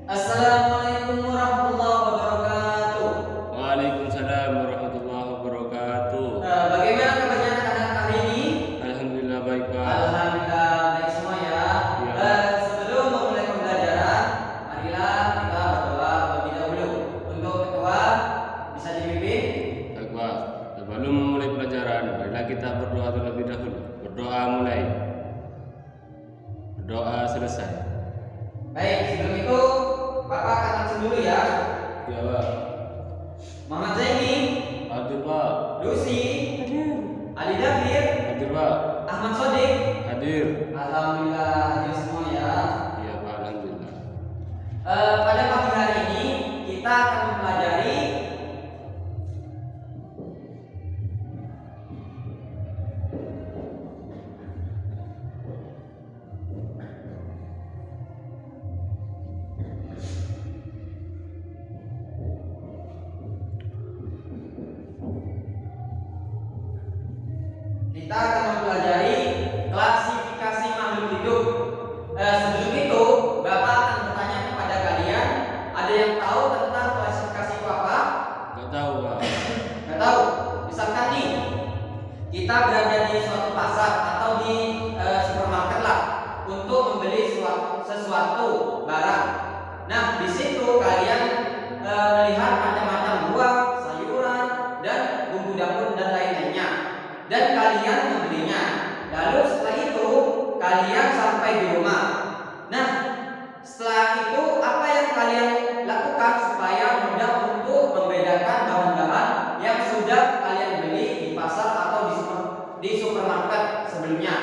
Assalamualaikum warahmatullahi wabarakatuh. Waalaikumsalam warahmatullahi wabarakatuh. Bagaimana kabarnya anak-anak hari ini? Alhamdulillah baik Pak. Alhamdulillah baik semua ya. Ya. Sebelum memulai pembelajaran, marilah kita berdoa terlebih dahulu. Untuk ketua bisa dipimpin. Baik Pak. Sebelum memulai pelajaran, marilah kita berdoa terlebih dahulu. Berdoa mulai. Berdoa selesai. Baik, sebelum itu Bapak katakan dulu ya. Ya Pak. Muhammad Zaini, Hadir Pak. Lucy, Hadir. Ali Dafir, Hadir Pak. Ahmad Sodik. Hadir. Alhamdulillah hadir semua ya. Iya Pak, alhamdulillah. Pada pagi hari ini kita akan mempelajari klasifikasi makhluk hidup. Sebelum itu, Bapak akan bertanya kepada kalian, ada yang tahu tentang klasifikasi itu apa? Nggak tahu Pak. Nggak tahu. Misalkan nih, kita berada di suatu pasar atau di supermarket lah untuk membeli sesuatu barang. Nah, di situ kalian melihat macam-macam buah, sayuran, dan bumbu dapur dan lain-lainnya. Dan kalian membelinya. Lalu setelah itu kalian sampai di rumah. Nah, setelah itu apa yang kalian lakukan supaya mudah untuk membedakan bahan-bahan yang sudah kalian beli di pasar atau di supermarket sebelumnya?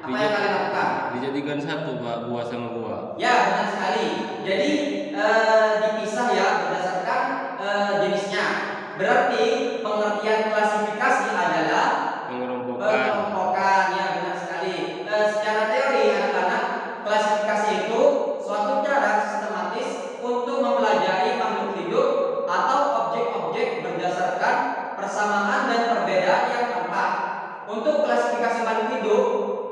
Apa yang kalian lakukan? Dijadikan satu Pak, buah sama buah. Ya, benar sekali. Jadi dipisah ya berdasarkan jenisnya. Berarti pengertian klasifikasi adalah pengelompokan. Ya, benar sekali. Secara teori anak-anak, klasifikasi itu suatu cara sistematis untuk mempelajari makhluk hidup atau objek-objek berdasarkan persamaan dan perbedaan yang tampak. Untuk klasifikasi makhluk hidup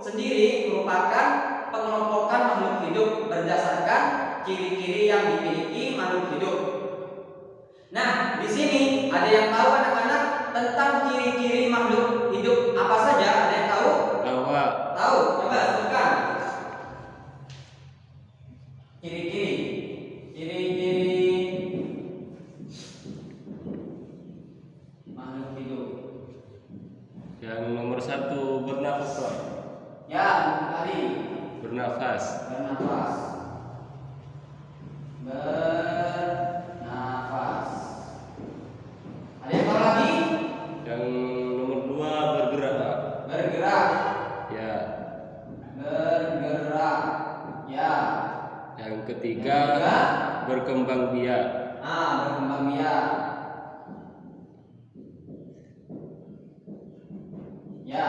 sendiri merupakan pengelompokan makhluk hidup berdasarkan ciri-ciri yang dimiliki makhluk hidup. Nah, di sini ada yang tahu anak-anak tentang ciri-ciri makhluk hidup apa saja? Ada yang tahu? Tahu Pak. Tahu? Coba sebutkan. Ciri-ciri makhluk hidup. Yang nomor satu bernafas Pak. Ya, tadi Bernafas. bernafas. Ada yang tahu lagi? Yang nomor dua bergerak Pak. Bergerak. Ya. Bergerak. Ya. Yang ketiga berkembang biak. Berkembang biak. Ya.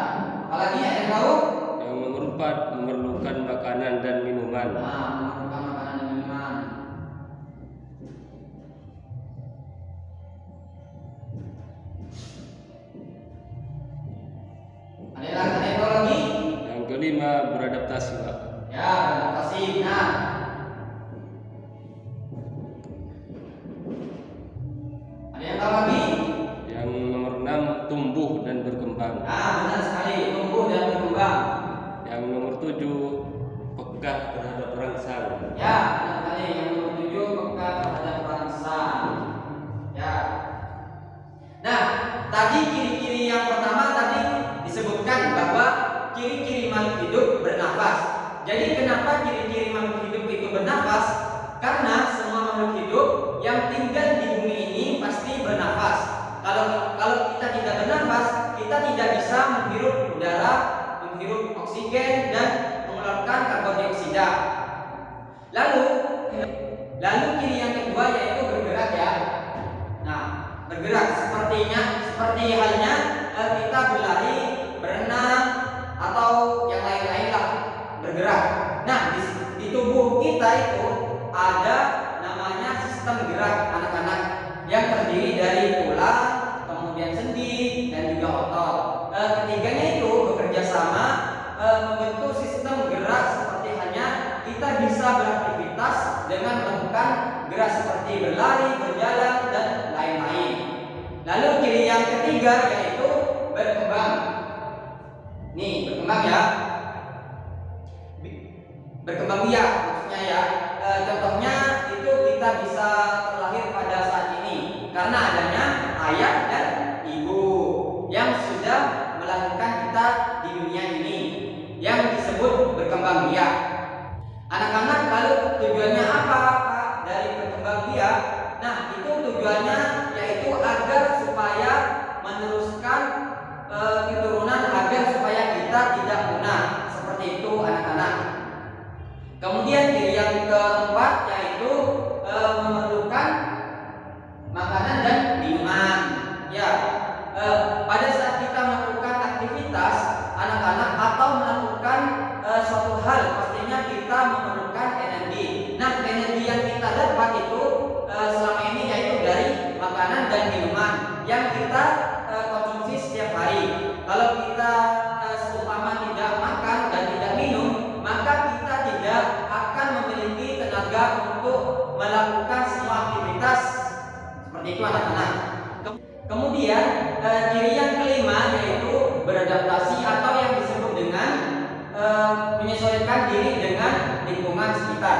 Apalagi ada yang tahu? Yang nomor empat memerlukan makanan dan minuman. Memerlukan makanan dan minuman. Ada yang tahu lagi? Yang kelima beradaptasi Pak. Ya, beradaptasi. Nah, ada yang tahu lagi? Yang nomor enam tumbuh dan berkembang. Benar sekali, tumbuh dan berkembang. Yang nomor tujuh peka terhadap rangsang. Ya, benar sekali. Yang nomor 7 peka terhadap rangsang. Ya. Nah, tadi ciri-ciri yang pertama tadi disebutkan bahwa ciri-ciri makhluk hidup bernafas. Jadi kenapa ciri-ciri makhluk hidup itu bernafas? Karena semua makhluk hidup yang tinggal di bumi ini pasti bernafas. Kalau kita tidak bernafas, kita tidak bisa menghirup udara, menghirup oksigen dan mengeluarkan karbon dioksida. Lalu ciri yang kedua yaitu bergerak ya. Nah, bergerak seperti halnya kita berlari, berenang, kita itu ada namanya sistem gerak anak-anak yang terdiri dari tulang, kemudian sendi, dan juga otot. Ketiganya itu bekerja sama membentuk sistem gerak seperti halnya kita bisa beraktivitas dengan melakukan gerak seperti berlari, berjalan, dan lain-lain. Lalu ciri yang ketiga yaitu berkembang. Nih, berkembang ya. Berkembang biak maksudnya ya. Contohnya itu kita bisa terlahir pada saat ini karena adanya ayah dan ibu yang sudah melahirkan kita di dunia ini, yang disebut berkembang biak. Anak-anak, lalu tujuannya apa Pak dari berkembang biak? Nah, itu tujuannya yaitu agar supaya meneruskan keturunan, agar supaya kita tidak punah. Seperti itu anak-anak. Kemudian ciri yang keempat yaitu memerlukan makanan dan minuman. Ya, pada saat kita melakukan aktivitas anak-anak atau melakukan suatu hal, pastinya kita memerlukan energi. Nah, energi yang kita dapat itu selama ini yaitu dari makanan dan minuman yang kita konsumsi setiap hari. Kalau kita seumpama tidak makan dan tidak minum, maka kita tidak akan memiliki tenaga untuk melakukan semua aktivitas seperti itu anak-anak. Kemudian ciri yang kelima yaitu beradaptasi atau yang disebut dengan menyesuaikan diri dengan lingkungan sekitar.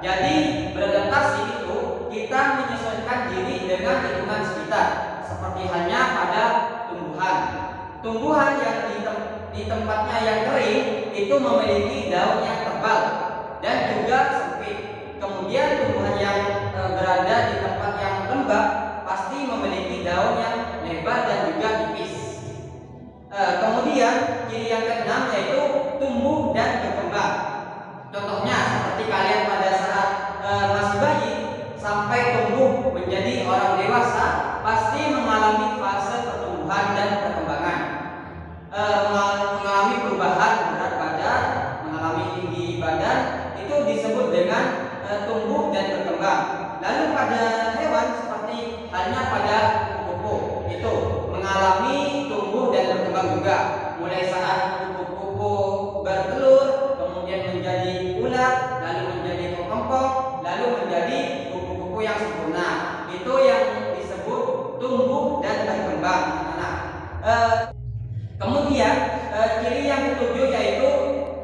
Jadi beradaptasi itu kita menyesuaikan diri dengan lingkungan sekitar, seperti halnya pada tumbuhan. Tumbuhan yang di tempatnya yang kering itu memiliki daun yang tebal dan juga sempit. Kemudian tumbuhan yang berada di tempat yang lembab pasti memiliki daun yang lebar dan juga tipis. Kemudian ciri yang keenam yaitu tumbuh dan berkembang. Contohnya seperti kalian pada saat masih bayi sampai tumbuh menjadi orang dewasa pasti mengalami fase pertumbuhan dan perkembangan. Mengalami perubahan berat badan, mengalami tinggi badan, itu disebut dengan tumbuh dan berkembang. Lalu pada hewan seperti halnya pada kupu-kupu itu mengalami tumbuh dan berkembang juga, mulai saat kupu-kupu bertelur, kemudian menjadi ulat, lalu menjadi kepompong, lalu menjadi kupu-kupu yang sempurna. Itu yang disebut tumbuh dan berkembang anak-anak. Kemudian ciri yang ketujuh yaitu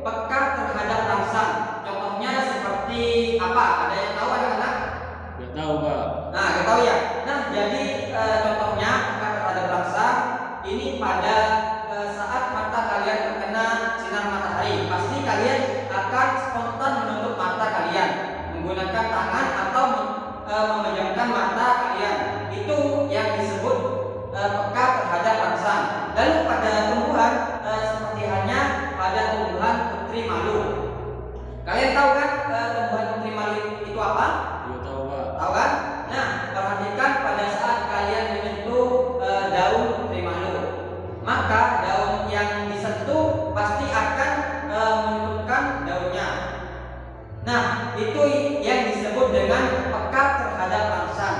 peka terhadap rangsang. Contohnya seperti apa? Ada yang tahu anak-anak? Nggak tahu Pak. Nah, nggak tahu ya. Nah, jadi contohnya peka terhadap rangsang ini pada saat mata kalian terkena sinar matahari, pasti kalian akan spontan menutup mata kalian menggunakan tangan atau memejamkan mata kalian. Itu yang disebut peka terhadap rangsang. Lalu pada tumbuhan seperti halnya pada tumbuhan putri malu. Kalian tahu kan tumbuhan putri malu itu apa? Iya tahu Pak. Tahu kan? Nah, perhatikan pada saat kalian menyentuh daun putri malu, maka daun yang disentuh pasti akan menutupkan daunnya. Nah, itu yang disebut dengan peka terhadap rangsang.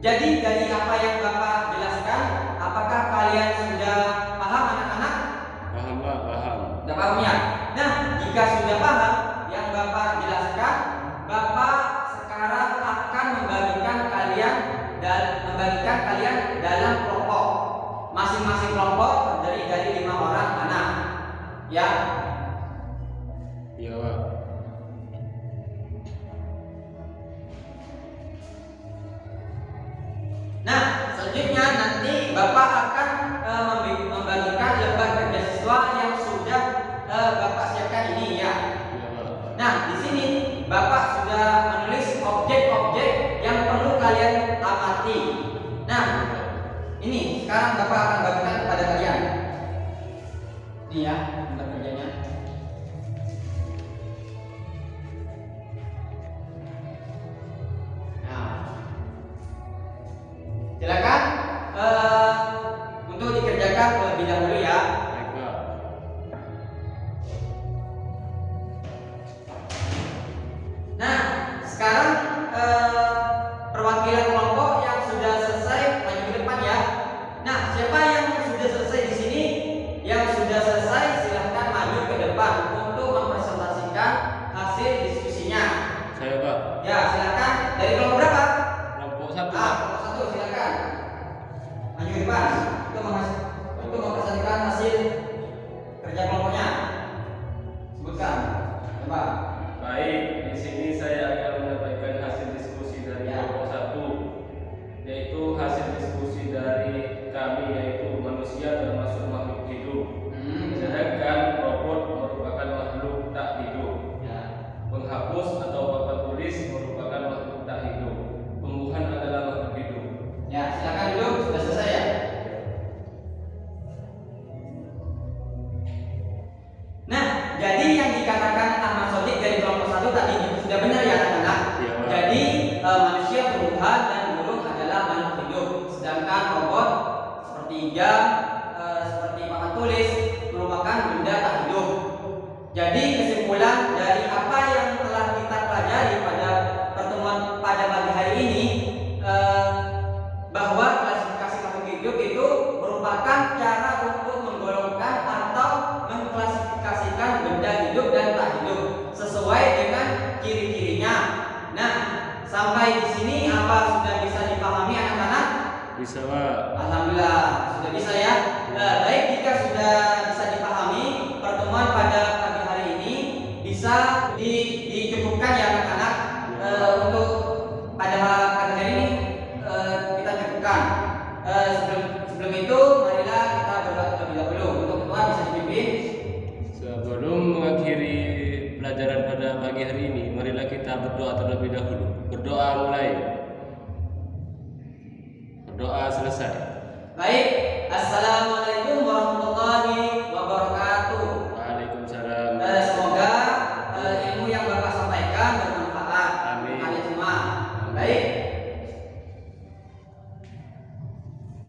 Jadi dari apa yang Bapak jelaskan, apakah kalian sudah paham anak-anak? Paham Pak, paham. Sudah paham ya? Nah, jika sudah paham yang Bapak jelaskan, Bapak sekarang akan membagikan kalian dalam kelompok. Masing-masing kelompok terdiri dari 5 orang anak. Ya. Iya Pak. Nah, selanjutnya nanti Bapak akan membagikan lembar kerja siswa yang sudah Bapak siapkan ini ya. Iya Pak. Nah, di sini Bapak sudah menulis objek-objek yang perlu kalian amati. Nah, ini sekarang Bapak akan bagikan kepada kalian. Ini ya, lembar kerjanya. Nah, silakan untuk dikerjakan terlebih dahulu ya. Baik Pak. pagi hari ini, marilah kita berdoa terlebih dahulu. Berdoa mulai. Berdoa selesai. Baik, assalamualaikum warahmatullahi wabarakatuh. Waalaikumsalam. Semoga ilmu yang Bapak sampaikan